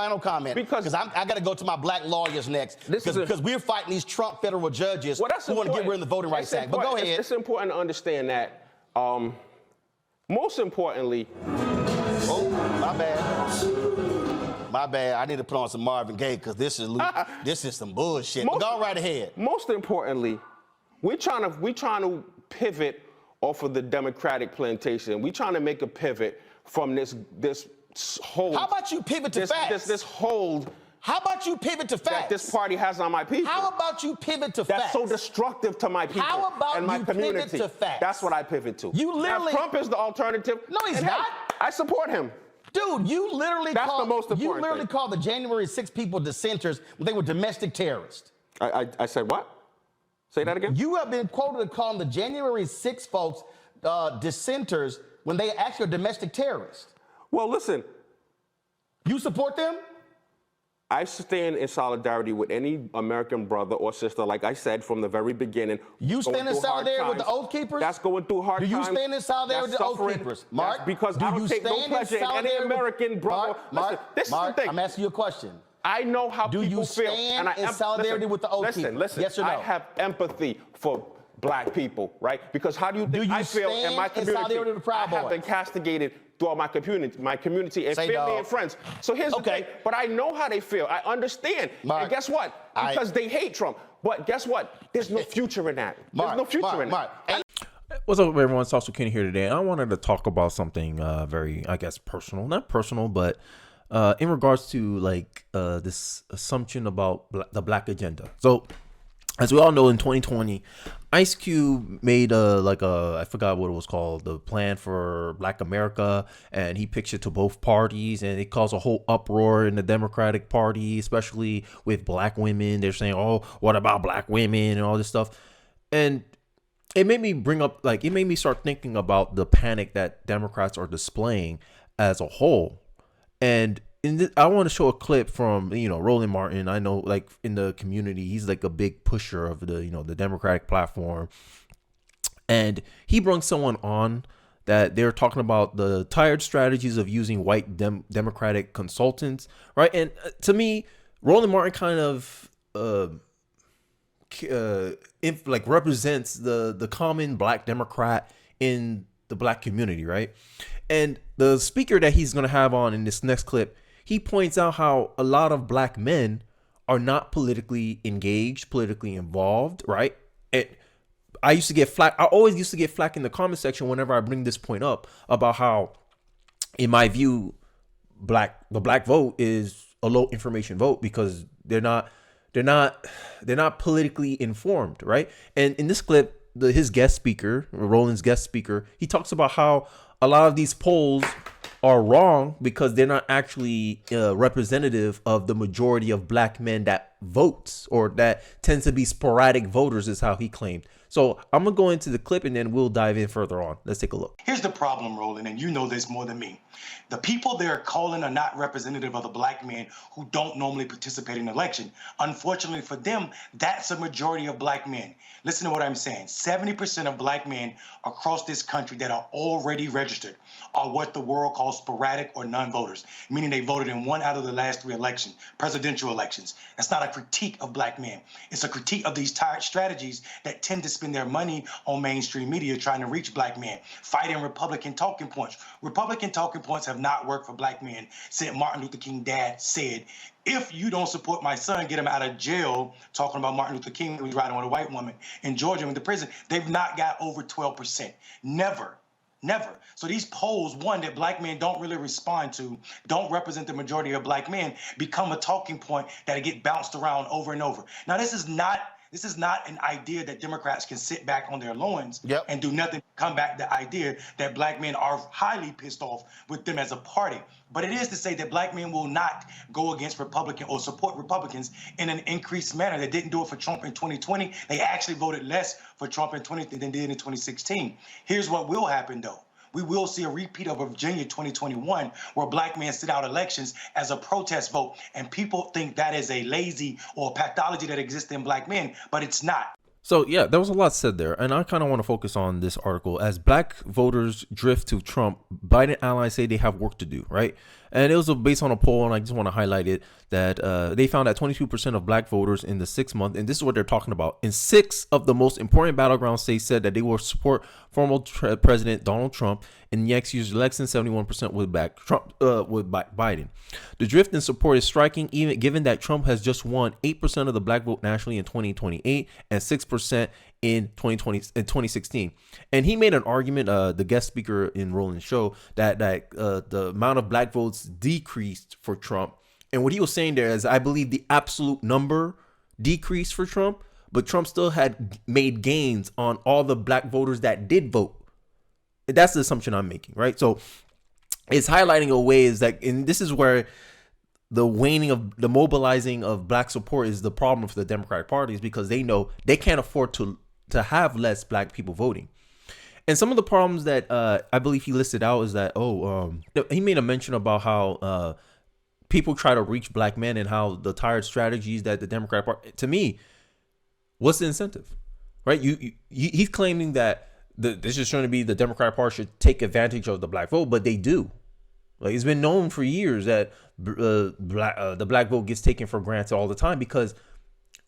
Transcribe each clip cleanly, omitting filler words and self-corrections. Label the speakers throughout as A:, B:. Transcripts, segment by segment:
A: final comment. Because I got to go to my black lawyers next. Because we're fighting these Trump federal judges who want to get rid of the Voting Rights Act. But go ahead.
B: It's important to understand that, most importantly...
A: Oh, my bad. My bad. I need to put on some Marvin Gaye because this is some bullshit. Go right ahead.
B: Most importantly, we're trying to pivot off of the Democratic plantation. We're trying to make a pivot from this hold.
A: How about you pivot to facts?
B: This hold.
A: How about you pivot to facts?
B: That this party has on my people.
A: How about you pivot to facts?
B: That's so destructive to my people and my community.
A: Pivot to facts?
B: That's what I pivot to.
A: You literally.
B: Now, Trump is the alternative.
A: No, he's not.
B: I support him.
A: Dude, you literally
B: That's the most important
A: You literally
B: thing.
A: called the January 6 people dissenters when they were domestic terrorists.
B: I said what? Say that again?
A: You have been quoted as calling the January 6 folks dissenters when they actually are domestic terrorists.
B: Well, listen.
A: You support them?
B: I stand in solidarity with any American brother or sister, like I said from the very beginning.
A: You stand in solidarity with the Oath Keepers?
B: That's going through hard times.
A: Do you stand in solidarity with the Oath Keepers? Mark,
B: because I don't take no pleasure in any American brother.
A: Mark,
B: this is the thing.
A: I'm asking you a question.
B: I know how people feel.
A: Do you stand in solidarity with the Oath Keepers?
B: Listen,
A: yes or no?
B: I have empathy for black people, right? Because how do you think I feel in my community? I have been castigated throughout my community and family and friends. So here's the thing. But I know how they feel. I understand. Mark, and guess what? Because they hate Trump. But guess what? There's no future in that. There's no future in that.
C: What's up, everyone? It's also Kenny here today. I wanted to talk about something very, I guess, personal. Not personal, but in regards to like this assumption about the black agenda. So, as we all know, in 2020, Ice Cube made I forgot what it was called, the Plan for Black America, and he pitched it to both parties, and it caused a whole uproar in the Democratic Party, especially with black women. They're saying, "Oh, what about black women?" and all this stuff, and it made me start thinking about the panic that Democrats are displaying as a whole, and. I want to show a clip from, Roland Martin. I know, like, in the community, he's like a big pusher of the Democratic platform. And he brings someone on that they're talking about the tired strategies of using white Democratic consultants, right? And to me, Roland Martin kind of represents the common black Democrat in the black community, right? And the speaker that he's going to have on in this next clip, he points out how a lot of black men are not politically engaged, politically involved, right? I used to get flack. I always used to get flack in the comment section whenever I bring this point up about how, in my view, the black vote is a low information vote because they're not politically informed, right? And in this clip, his guest speaker, Roland's guest speaker, he talks about how a lot of these polls are wrong because they're not actually representative of the majority of black men that votes, or that tends to be sporadic voters, is how he claimed. So I'm going to go into the clip and then we'll dive in further on. Let's take a look.
D: Here's the problem, Roland, and you know this more than me. The people they're calling are not representative of the black men who don't normally participate in election. Unfortunately for them, that's a majority of black men. Listen to what I'm saying. 70% of black men across this country that are already registered are what the world calls sporadic or non-voters, meaning they voted in one out of the last 3 elections, presidential elections. That's not a critique of black men. It's a critique of these tired strategies that tend to spend their money on mainstream media trying to reach black men, fighting Republican talking points. Republican talking points have not worked for black men since Martin Luther King dad said, if you don't support my son, get him out of jail, talking about Martin Luther King who was riding with a white woman in Georgia in the prison. They've not got over 12%. Never. So these polls, one, that black men don't really respond to, don't represent the majority of black men, become a talking point that get bounced around over and over. Now, this is not an idea that Democrats can sit back on their loins and do nothing, come back the idea that black men are highly pissed off with them as a party. But it is to say that black men will not go against Republican or support Republicans in an increased manner. They didn't do it for Trump in 2020. They actually voted less for Trump in 2020 than they did in 2016. Here's what will happen, though. We will see a repeat of Virginia 2021 where black men sit out elections as a protest vote. And people think that is a lazy or pathology that exists in black men, but it's not.
C: So, yeah, there was a lot said there. And I kind of want to focus on this article. As black voters drift to Trump, Biden allies say they have work to do, right? And it was based on a poll, and I just want to highlight it, that they found that 22% of black voters in the 6 month, and this is what they're talking about, in 6 of the most important battleground states said that they will support former President Donald Trump. In next year's election, 71% would back Trump, would back Biden. The drift in support is striking, even given that Trump has just won 8% of the black vote nationally in 2028 and 6% in 2016. And he made an argument, the guest speaker in Roland's show, that the amount of black votes decreased for Trump. And what he was saying there is, I believe the absolute number decreased for Trump, but Trump still had made gains on all the black voters that did vote. That's the assumption I'm making, right? So it's highlighting a way is that, and this is where the waning of the mobilizing of black support is the problem for the Democratic Party, is because they know they can't afford to have less black people voting. And some of the problems that I believe he listed out is that, he made a mention about how people try to reach black men and how the tired strategies that the Democratic Party, to me, what's the incentive, right? He's claiming that this is showing to be the Democratic Party should take advantage of the black vote, but they do. Like, it's been known for years that the black vote gets taken for granted all the time, because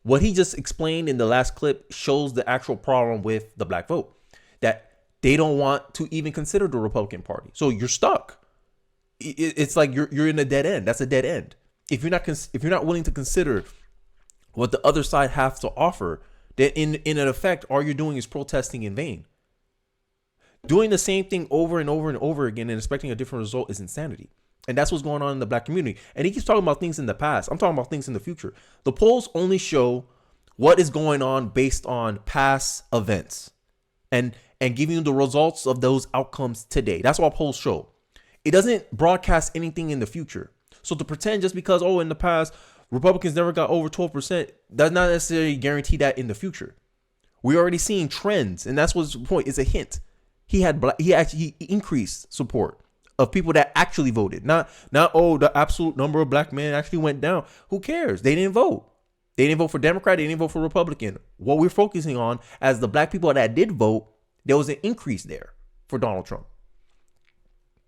C: what he just explained in the last clip shows the actual problem with the black vote, that they don't want to even consider the Republican Party. So you're stuck. It's like you're in a dead end. That's a dead end. If you're not willing to consider what the other side has to offer, then in an effect, all you're doing is protesting in vain. Doing the same thing over and over and over again and expecting a different result is insanity. And that's what's going on in the black community. And he keeps talking about things in the past. I'm talking about things in the future. The polls only show what is going on based on past events and giving you the results of those outcomes today. That's what polls show. It doesn't broadcast anything in the future. So to pretend just because, in the past, Republicans never got over 12%, does not necessarily guarantee that in the future. We're already seeing trends, and that's what's the point. It's a hint. He actually increased support of people that actually voted. Not the absolute number of black men actually went down. Who cares? They didn't vote. They didn't vote for Democrat. They didn't vote for Republican. What we're focusing on as the black people that did vote, there was an increase there for Donald Trump.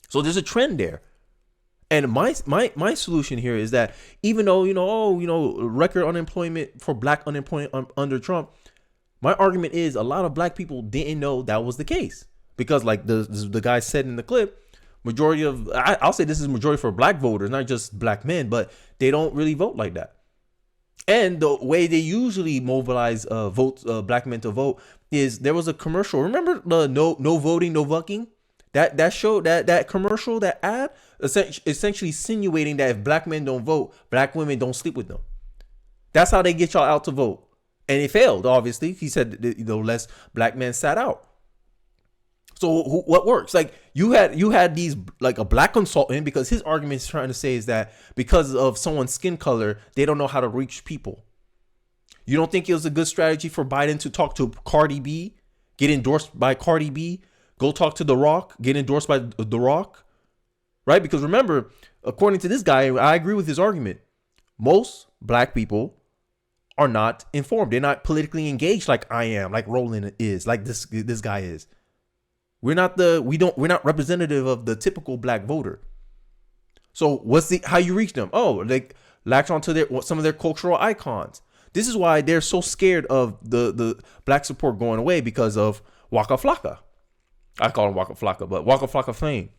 C: So there's a trend there. And my solution here is that even though, record unemployment for black unemployment under Trump, my argument is a lot of black people didn't know that was the case. Because like the guy said in the clip, majority of, I'll say this is majority for black voters, not just black men, but they don't really vote like that. And the way they usually mobilize votes, black men to vote, is there was a commercial. Remember the no voting, no bucking? That show, that commercial, that ad, essentially insinuating that if black men don't vote, black women don't sleep with them. That's how they get y'all out to vote. And it failed, obviously. He said that, less black men sat out. So what works? Like you had these, like a black consultant, because his argument is trying to say is that because of someone's skin color, they don't know how to reach people. You don't think it was a good strategy for Biden to talk to Cardi B, get endorsed by Cardi B, go talk to The Rock, get endorsed by The Rock, right? Because remember, according to this guy, I agree with his argument. Most black people are not informed. They're not politically engaged like I am, like Roland is, like this guy is. We're not representative of the typical black voter. So how you reach them? They latch onto some of their cultural icons. This is why they're so scared of the black support going away, because of Waka Flocka. I call him Waka Flocka, but Waka Flocka fame.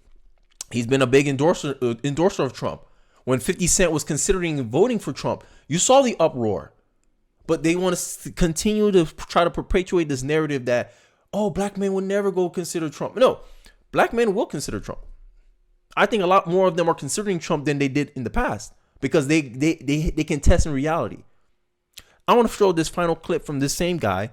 C: He's been a big endorser of Trump. When 50 Cent was considering voting for Trump, you saw the uproar. But they want to continue to try to perpetuate this narrative that, black men would never go consider Trump. No, black men will consider Trump. I think a lot more of them are considering Trump than they did in the past, because they can test in reality. I want to show this final clip from this same guy,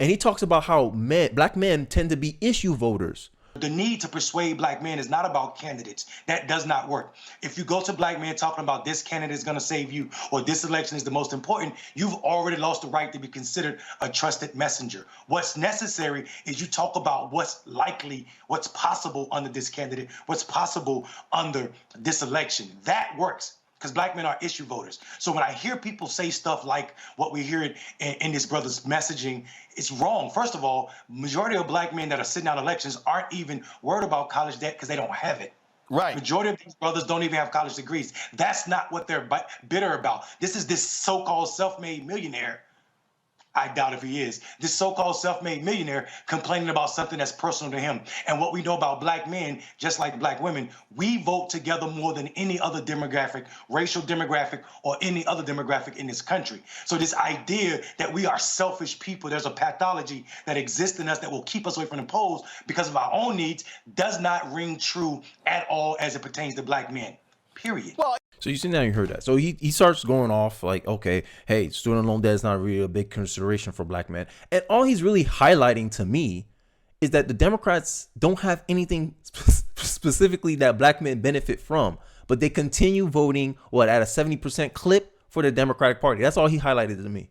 C: and he talks about how black men tend to be issue voters.
D: The need to persuade black men is not about candidates. That does not work. If you go to black men talking about this candidate is going to save you, or this election is the most important, you've already lost the right to be considered a trusted messenger. What's necessary is you talk about what's likely, what's possible under this candidate, what's possible under this election. That works, because black men are issue voters. So when I hear people say stuff like what we hear in this brother's messaging, it's wrong. First of all, majority of black men that are sitting out elections aren't even worried about college debt because they don't have it.
A: Right.
D: Majority of these brothers don't even have college degrees. That's not what they're bitter about. This is this so-called self-made millionaire. I doubt if he is. This so-called self-made millionaire complaining about something that's personal to him. And what we know about black men, just like black women, we vote together more than any other demographic, racial demographic, or any other demographic in this country. So this idea that we are selfish people, there's a pathology that exists in us that will keep us away from the polls because of our own needs, does not ring true at all as it pertains to black men. Period.
C: Well, so you see now you heard that. So he starts going off like, okay, hey, student loan debt is not really a big consideration for black men. And all he's really highlighting to me is that the Democrats don't have anything specifically that black men benefit from, but they continue voting at a 70% clip for the Democratic Party. That's all he highlighted to me.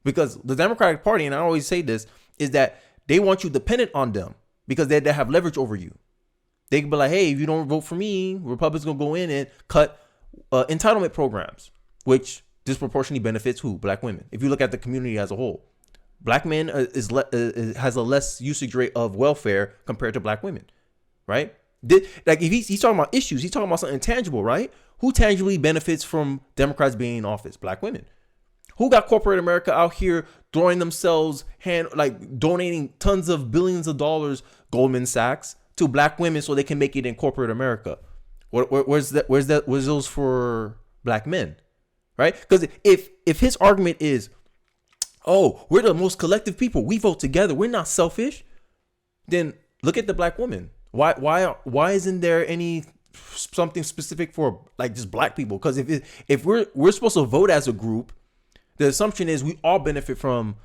C: Because the Democratic Party, and I always say this, is that they want you dependent on them because they have leverage over you. They can be like, hey, if you don't vote for me, Republicans going to go in and cut entitlement programs, which disproportionately benefits who? Black women. If you look at the community as a whole, black men has a less usage rate of welfare compared to black women, right? Like if he's talking about issues, he's talking about something tangible, right? Who tangibly benefits from Democrats being in office? Black women. Who got corporate America out here throwing themselves donating tons of billions of dollars, Goldman Sachs, to black women so they can make it in corporate America? Where's those for black men, right? Because if his argument is, oh, we're the most collective people, we vote together, we're not selfish, then look at the black woman. Why isn't there any something specific for like just black people? Because if we're supposed to vote as a group, the assumption is we all benefit from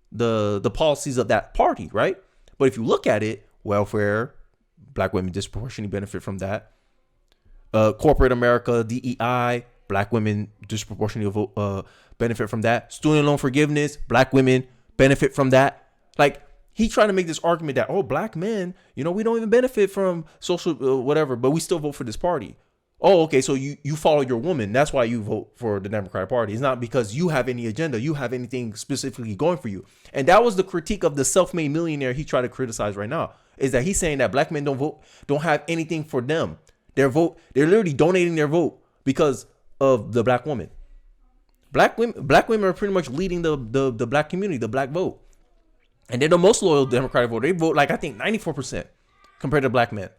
C: the policies of that party, right? But if you look at it, welfare, black women disproportionately benefit from that. Corporate America, DEI, black women disproportionately benefit from that. Student loan forgiveness, black women benefit from that. Like, he trying to make this argument that, oh, black men, we don't even benefit from social whatever, but we still vote for this party. Oh, okay, so you follow your woman. That's why you vote for the Democratic Party. It's not because you have any agenda. You have anything specifically going for you. And that was the critique of the self-made millionaire he tried to criticize right now, is that he's saying that black men don't have anything for them. They're literally donating their vote because of the black woman. Black women are pretty much leading the black community, the black vote. And they're the most loyal Democratic vote. They vote I think 94% compared to black men.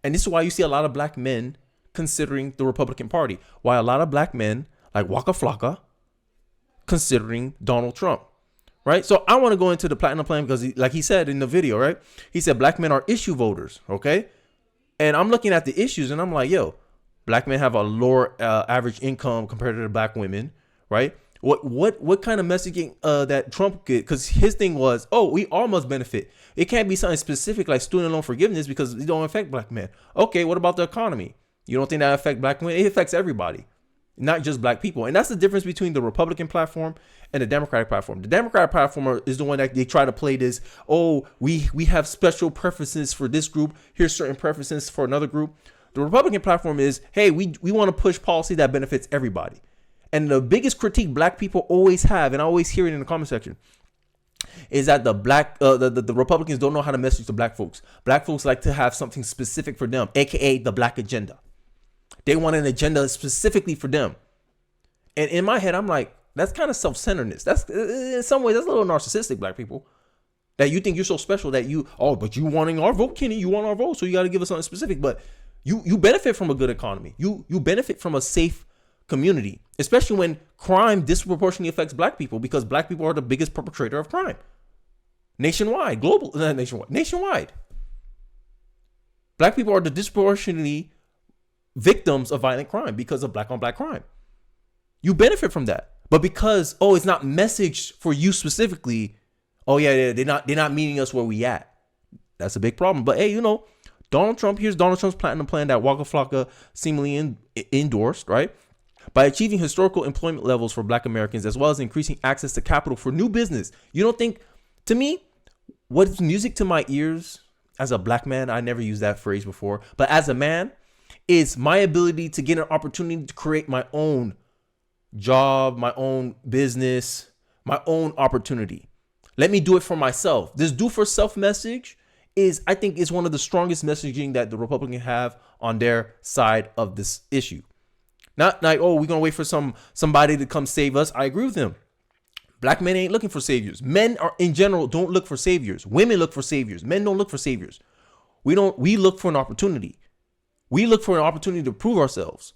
C: And this is why you see a lot of black men considering the Republican Party. Why a lot of black men like Waka Flocka considering Donald Trump. Right? So I want to go into the platinum plan because like he said in the video, right? He said black men are issue voters. Okay. And I'm looking at the issues and I'm like, yo, black men have a lower average income compared to the black women, right? What kind of messaging that Trump get? Because his thing was, oh, we all must benefit. It can't be something specific like student loan forgiveness because it don't affect black men. Okay, what about the economy? You don't think that affects black women? It affects everybody, not just black people. And that's the difference between the Republican platform and the Democratic platform. The Democratic platform is the one that they try to play this, oh, we have special preferences for this group. Here's certain preferences for another group. The Republican platform is, hey, we want to push policy that benefits everybody. And the biggest critique black people always have, and I always hear it in the comment section, is that the Republicans don't know how to message to black folks. Black folks like to have something specific for them, aka the black agenda. They want an agenda specifically for them. And in my head, I'm like, that's kind of self-centeredness. That's in some ways, that's a little narcissistic, black people. That you think you're so special that but you wanting our vote, Kenny, you want our vote, so you got to give us something specific. But you benefit from a good economy. You benefit from a safe community, especially when crime disproportionately affects black people because black people are the biggest perpetrator of crime. Nationwide. Black people are the disproportionately victims of violent crime because of black on black crime. You benefit from that. But because, it's not messaged for you specifically, they're not meeting us where we at. That's a big problem. But hey, Donald Trump, here's Donald Trump's platinum plan that Waka Flocka seemingly endorsed, right? By achieving historical employment levels for black Americans, as well as increasing access to capital for new business. You don't think, to me, what's music to my ears as a black man, I never used that phrase before, but as a man, is my ability to get an opportunity to create my own job, my own business, my own opportunity. Let me do it for myself. This do for self message I think is one of the strongest messaging that the Republicans have on their side of this issue. Not like, oh, we're gonna wait for somebody to come save us. I agree with them. Black men ain't looking for saviors. Men are in general don't look for saviors. Women look for saviors. Men don't look for saviors. We look for an opportunity. We look for an opportunity to prove ourselves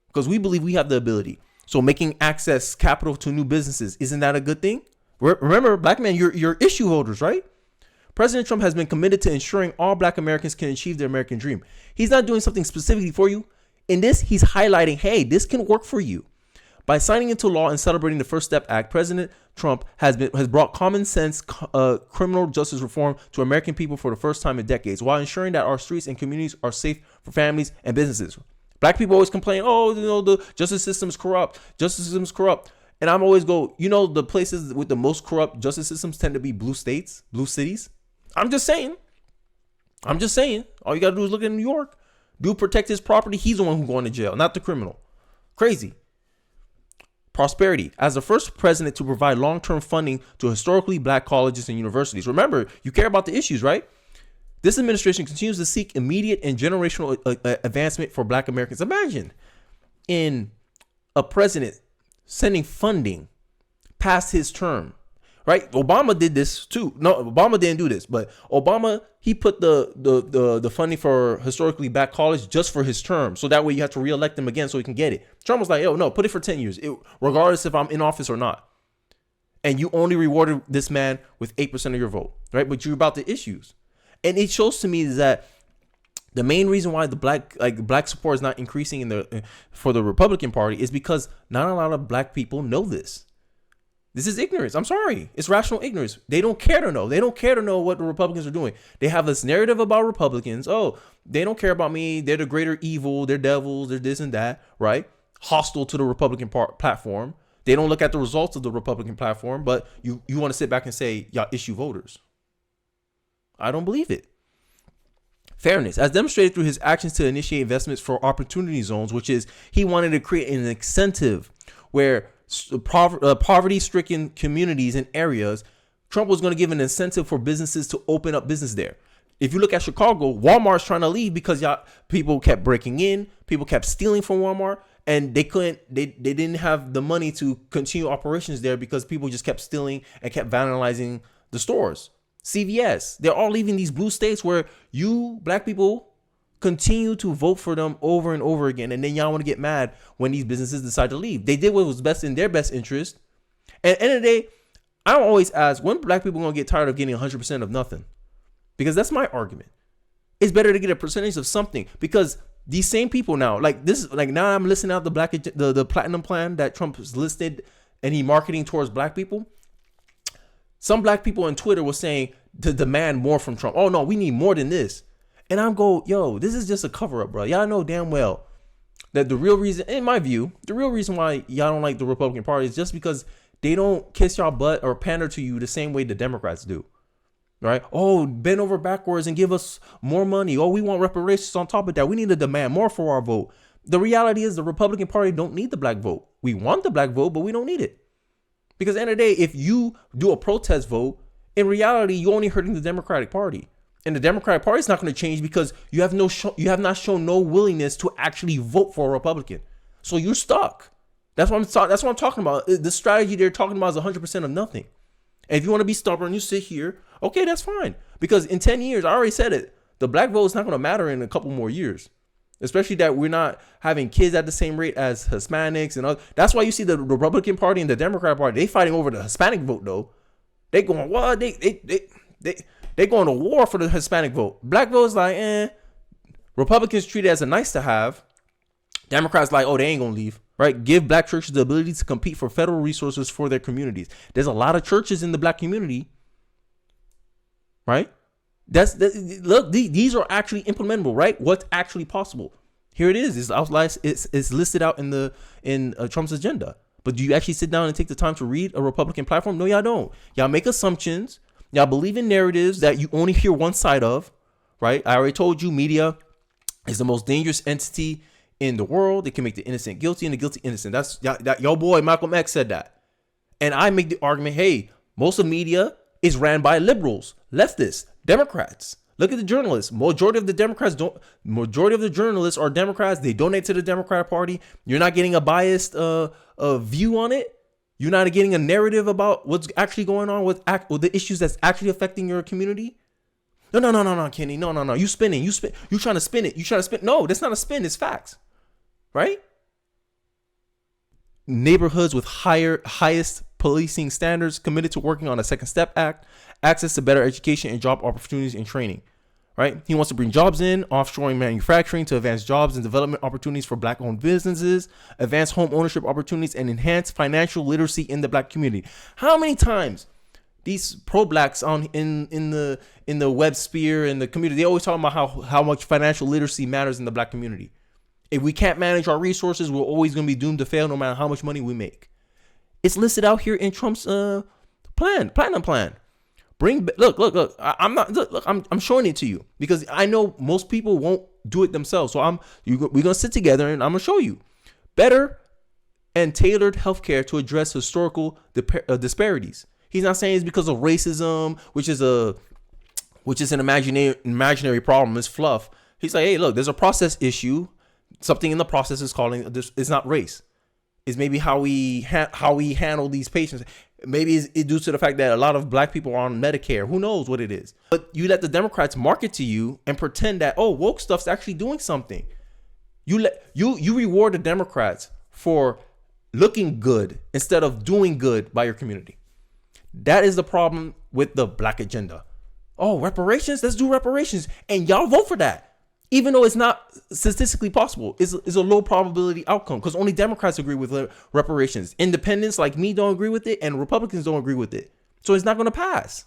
C: because we believe we have the ability. So making access capital to new businesses, isn't that a good thing? Remember, black men, you're issue holders, right? President Trump has been committed to ensuring all black Americans can achieve their American dream. He's not doing something specifically for you. In this, he's highlighting, hey, this can work for you. By signing into law and celebrating the First Step Act, President Trump has brought common sense criminal justice reform to American people for the first time in decades, while ensuring that our streets and communities are safe for families and businesses. Black people always complain, oh, the justice system is corrupt. Justice system is corrupt. And I'm always go, the places with the most corrupt justice systems tend to be blue states, blue cities. I'm just saying. All you got to do is look at New York. Dude protect his property. He's the one who's going to jail, not the criminal. Crazy. Prosperity. As the first president to provide long-term funding to historically black colleges and universities. Remember, you care about the issues, right? This administration continues to seek immediate and generational advancement for black Americans. Imagine in a president sending funding past his term. Right? Obama did this too. No, Obama didn't do this, but Obama, he put the funding for historically black college just for his term. So that way you have to reelect him again so he can get it. Trump was like, yo, no, put it for 10 years, regardless if I'm in office or not. And you only rewarded this man with 8% of your vote, right? But you're about the issues. And it shows to me that the main reason why the black support is not increasing for the Republican Party is because not a lot of black people know this. This is ignorance. I'm sorry. It's rational ignorance. They don't care to know. They don't care to know what the Republicans are doing. They have this narrative about Republicans. Oh, they don't care about me. They're the greater evil. They're devils. They're this and that, right? Hostile to the Republican platform. They don't look at the results of the Republican platform, but you want to sit back and say, y'all issue voters. I don't believe it. Fairness, as demonstrated through his actions to initiate investments for opportunity zones, which is he wanted to create an incentive where poverty-stricken communities and areas, Trump was going to give an incentive for businesses to open up business there. If you look at Chicago, Walmart's trying to leave because people kept breaking in, people kept stealing from Walmart, and they didn't have the money to continue operations there because people just kept stealing and kept vandalizing the stores. CVS, they're all leaving these blue states where you black people continue to vote for them over and over again, and then y'all want to get mad when these businesses decide to leave. They did what was best in their best interest. And at the end of the day, I always ask, when black people gonna get tired of getting 100% of nothing? Because that's my argument. It's better to get a percentage of something, because these same people now, now I'm listening out the platinum plan that Trump has listed and he marketing towards black people. Some black people on Twitter were saying to demand more from Trump. Oh no, we need more than this. And I'm yo, this is just a cover up, bro. Y'all know damn well that the real reason, in my view, the real reason why y'all don't like the Republican Party is just because they don't kiss y'all butt or pander to you the same way the Democrats do. Right? Oh, bend over backwards and give us more money. Oh, we want reparations on top of that. We need to demand more for our vote. The reality is the Republican Party don't need the black vote. We want the black vote, but we don't need it. Because at the end of the day, if you do a protest vote, in reality, you're only hurting the Democratic Party. And the Democratic Party is not going to change because you have not shown no willingness to actually vote for a Republican. So you're stuck. That's what I'm talking about. The strategy they're talking about is 100% of nothing. And if you want to be stubborn, you sit here. Okay, that's fine. Because in 10 years, I already said it, the black vote is not going to matter in a couple more years. Especially that we're not having kids at the same rate as Hispanics and other. That's why you see the Republican Party and the Democratic Party, they fighting over the Hispanic vote though. They going, what? They going to war for the Hispanic vote. Black vote is like, Republicans treat it as a nice to have. Democrats like, oh, they ain't gonna leave, right? Give black churches the ability to compete for federal resources for their communities. There's a lot of churches in the black community, right? Look, these are actually implementable, right? What's actually possible? Here it is. It's listed out in Trump's agenda. But do you actually sit down and take the time to read a Republican platform? No, y'all don't. Y'all make assumptions. Y'all believe in narratives that you only hear one side of, right? I already told you media is the most dangerous entity in the world. It can make the innocent guilty and the guilty innocent. That's your boy Malcolm X said that. And I make the argument, hey, most of media is ran by liberals, leftists. Democrats. Look at the journalists. Majority of the journalists are Democrats. They donate to the Democratic Party. You're not getting a biased view on it. You're not getting a narrative about what's actually going on with the issues that's actually affecting your community. No, Kenny. No. You spinning. You trying to spin it. No, that's not a spin. It's facts. Right? Neighborhoods with highest policing standards, committed to working on a Second Step Act, access to better education and job opportunities and training. Right? He wants to bring jobs in, offshoring manufacturing to advance jobs and development opportunities for Black-owned businesses, advance home ownership opportunities, and enhance financial literacy in the Black community. How many times these pro-Blacks in the web sphere and the community, they always talk about how much financial literacy matters in the Black community. If we can't manage our resources, we're always going to be doomed to fail no matter how much money we make. It's listed out here in Trump's platinum plan. Look. I'm showing it to you because I know most people won't do it themselves. So we're gonna sit together and I'm gonna show you better and tailored healthcare to address historical disparities. He's not saying it's because of racism, which is an imaginary problem. It's fluff. He's like, hey, look, there's a process issue. Something in the process is calling this. It's not race. It's maybe how we handle these patients. Maybe it's due to the fact that a lot of Black people are on Medicare. Who knows what it is? But you let the Democrats market to you and pretend that, oh, woke stuff's actually doing something. You reward the Democrats for looking good instead of doing good by your community. That is the problem with the Black agenda. Oh, reparations? Let's do reparations. And y'all vote for that. Even though it's not statistically possible, it's a low probability outcome because only Democrats agree with reparations. Independents like me don't agree with it, and Republicans don't agree with it. So it's not going to pass.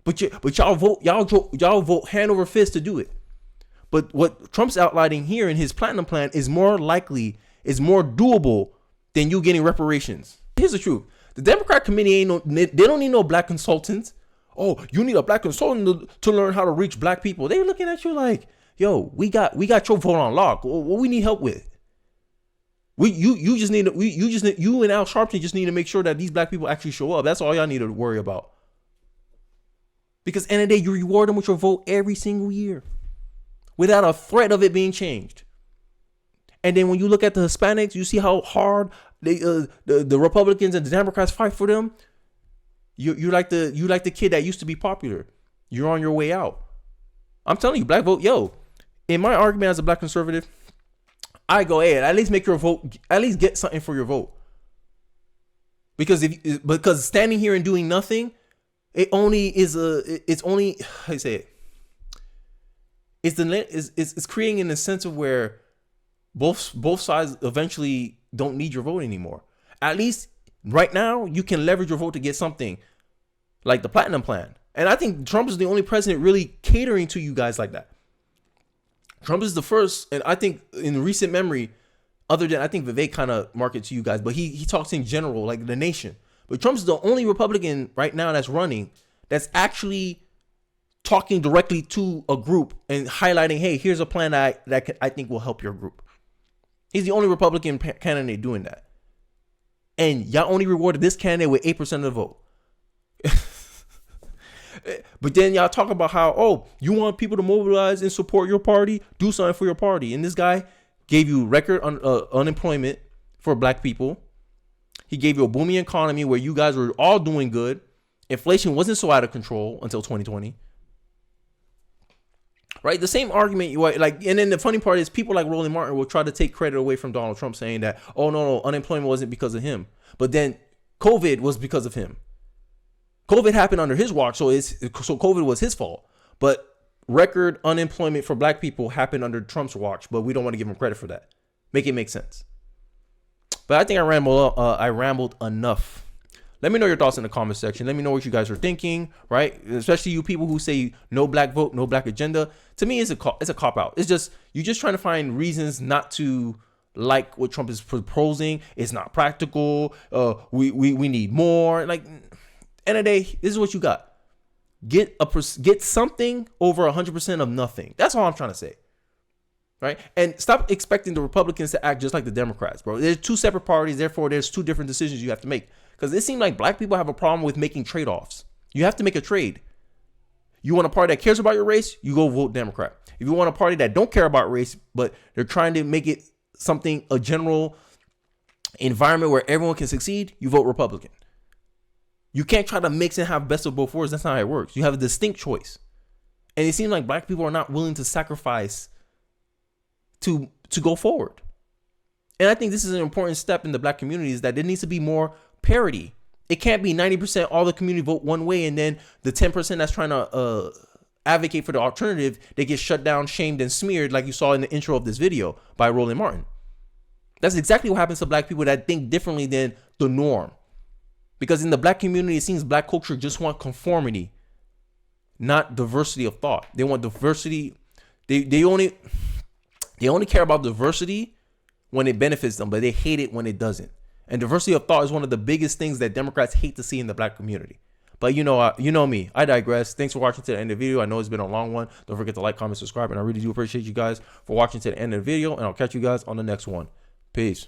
C: But y'all vote hand over fist to do it. But what Trump's outlining here in his platinum plan is more doable than you getting reparations. Here's the truth: the Democrat committee they don't need no Black consultants. Oh, you need a Black consultant to learn how to reach Black people. They're looking at you like, yo, we got your vote on lock. What we need help with? You and Al Sharpton just need to make sure that these Black people actually show up. That's all y'all need to worry about. Because at the end of the day, you reward them with your vote every single year, without a threat of it being changed. And then when you look at the Hispanics, you see how hard the Republicans and the Democrats fight for them. You like the kid that used to be popular. You're on your way out. I'm telling you, Black vote, yo. In my argument as a Black conservative, I go, hey, at least make your vote, at least get something for your vote. Because standing here and doing nothing, it's creating a sense of where both sides eventually don't need your vote anymore. At least right now, you can leverage your vote to get something like the platinum plan. And I think Trump is the only president really catering to you guys like that. Trump is the first, and I think in recent memory, other than I think Vivek kind of markets to you guys, but he talks in general, like the nation. But Trump's the only Republican right now that's running that's actually talking directly to a group and highlighting, hey, here's a plan that I think will help your group. He's the only Republican candidate doing that. And y'all only rewarded this candidate with 8% of the vote. But then y'all talk about how, oh, you want people to mobilize and support your party? Do something for your party. And this guy gave you record unemployment for Black people. He gave you a booming economy where you guys were all doing good. Inflation wasn't so out of control until 2020. Right? The same argument, and then the funny part is people like Roland Martin will try to take credit away from Donald Trump, saying that, oh, no, unemployment wasn't because of him. But then COVID was because of him. COVID happened under his watch, so COVID was his fault. But record unemployment for Black people happened under Trump's watch, but we don't want to give him credit for that. Make it make sense. But I think I rambled enough. Let me know your thoughts in the comment section. Let me know what you guys are thinking, right? Especially you people who say no Black vote, no Black agenda. To me, it's a cop out. It's just you're just trying to find reasons not to like what Trump is proposing. It's not practical. We need more. Like, end of the day, this is what you got. Get something over 100% of nothing. That's all I'm trying to say. Right? And stop expecting the Republicans to act just like the Democrats, bro. There's two separate parties. Therefore, there's two different decisions you have to make. Because it seems like Black people have a problem with making trade-offs. You have to make a trade. You want a party that cares about your race, you go vote Democrat. If you want a party that don't care about race, but they're trying to make it a general environment where everyone can succeed, you vote Republican. You can't try to mix and have best of both worlds. That's not how it works. You have a distinct choice. And it seems like black people are not willing to sacrifice to go forward. And I think this is an important step in the black community, is that there needs to be more parity. It can't be 90% all the community vote one way, and then the 10% that's trying to advocate for the alternative, they get shut down, shamed, and smeared, like you saw in the intro of this video by Roland Martin. That's exactly what happens to black people that think differently than the norm. Because in the black community, it seems black culture just want conformity, not diversity of thought. They want diversity. They only care about diversity when it benefits them, but they hate it when it doesn't. And diversity of thought is one of the biggest things that Democrats hate to see in the black community. But you know me. I digress. Thanks for watching to the end of the video. I know it's been a long one. Don't forget to like, comment, subscribe, and I really do appreciate you guys for watching to the end of the video. And I'll catch you guys on the next one. Peace.